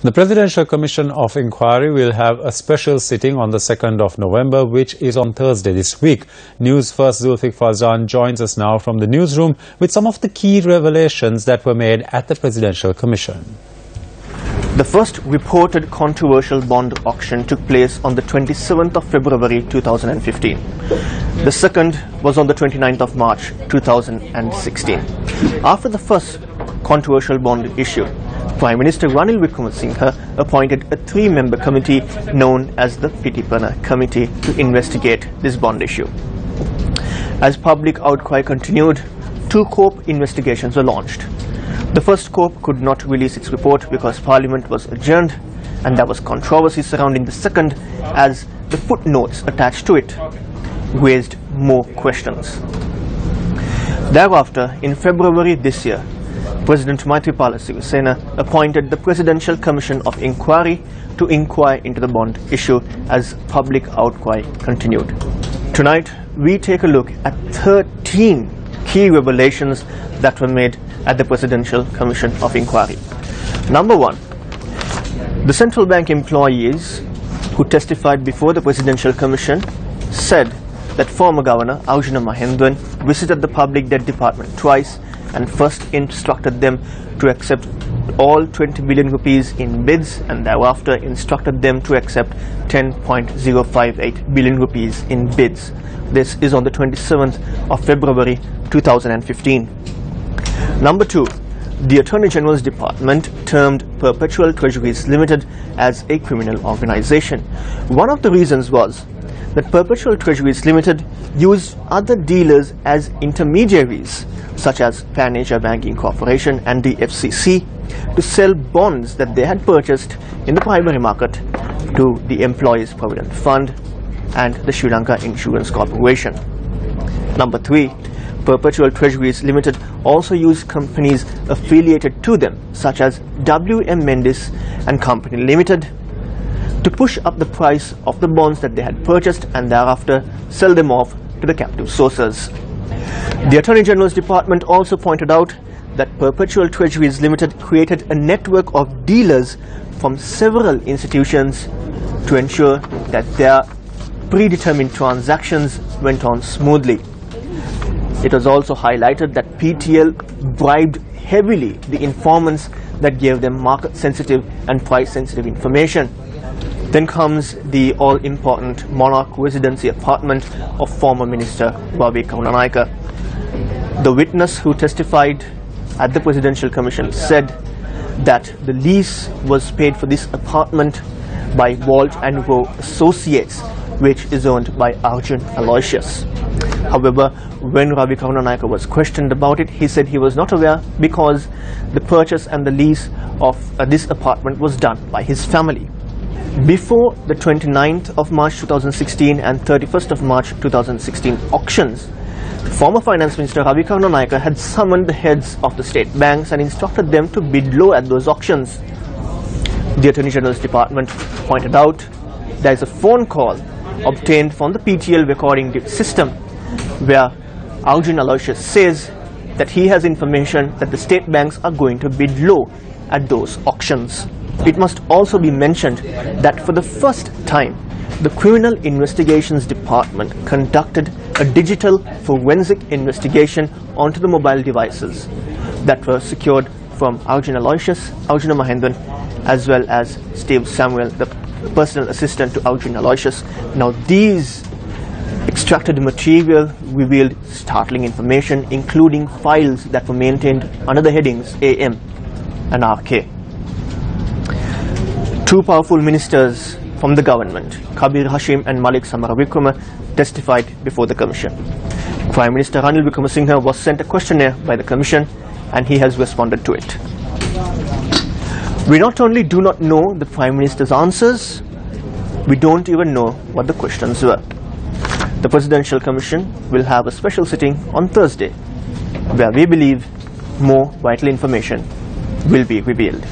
The Presidential Commission of Inquiry will have a special sitting on the 2nd of November, which is on Thursday this week. Newsfirst.lk joins us now from the newsroom with some of the key revelations that were made at the Presidential Commission. The first reported controversial bond auction took place on the 27th of February 2015. The second was on the 29th of March 2016. After the first controversial bond issue, Prime Minister Ranil Wickremesinghe appointed a three-member committee known as the Pitipana Committee to investigate this bond issue. As public outcry continued, two COPE investigations were launched. The first COPE could not release its report because Parliament was adjourned, and there was controversy surrounding the second as the footnotes attached to it raised more questions. Thereafter, in February this year, President Maithripala Sirisena appointed the Presidential Commission of Inquiry to inquire into the bond issue as public outcry continued. Tonight, we take a look at 13 key revelations that were made at the Presidential Commission of Inquiry. Number one, the central bank employees who testified before the Presidential Commission said that former Governor Arjuna Mahendran visited the Public Debt Department twice and first instructed them to accept all 20 billion rupees in bids and thereafter instructed them to accept 10.058 billion rupees in bids. This is on the 27th of February 2015. Number two, the Attorney General's Department termed Perpetual Treasuries Limited as a criminal organization. One of the reasons was that Perpetual Treasuries Limited used other dealers as intermediaries, such as Pan Asia Banking Corporation and the FCC, to sell bonds that they had purchased in the primary market to the Employees Provident Fund and the Sri Lanka Insurance Corporation. Number three, Perpetual Treasuries Limited also used companies affiliated to them, such as W.M. Mendes and Company Limited, to push up the price of the bonds that they had purchased and thereafter sell them off to the captive sources. The Attorney General's Department also pointed out that Perpetual Treasuries Limited created a network of dealers from several institutions to ensure that their predetermined transactions went on smoothly. It was also highlighted that PTL bribed heavily the informants that gave them market-sensitive and price-sensitive information. Then comes the all-important Monarch Residency apartment of former Minister Ravi Karunanayake. The witness who testified at the Presidential Commission said that the lease was paid for this apartment by Walt and Rowe Associates, which is owned by Arjun Aloysius. However, when Ravi Karunanayake was questioned about it, he said he was not aware because the purchase and the lease of this apartment was done by his family. Before the 29th of March 2016 and 31st of March 2016 auctions, former Finance Minister Ravi Karunanayake had summoned the heads of the state banks and instructed them to bid low at those auctions. The Attorney General's Department pointed out there is a phone call obtained from the PTL recording system where Arjun Aloysius says that he has information that the state banks are going to bid low at those auctions. It must also be mentioned that for the first time, the Criminal Investigations Department conducted a digital forensic investigation onto the mobile devices that were secured from Arjun Aloysius, Arjuna Mahendran, as well as Steve Samuel, the personal assistant to Arjun Aloysius. Now, these extracted material revealed startling information, including files that were maintained under the headings AM and RK. Two powerful ministers from the government, Kabir Hashim and Malik Samaravikrama, testified before the Commission. Prime Minister Ranil Wickremesinghe was sent a questionnaire by the Commission and he has responded to it. We not only do not know the Prime Minister's answers, we don't even know what the questions were. The Presidential Commission will have a special sitting on Thursday, where we believe more vital information will be revealed.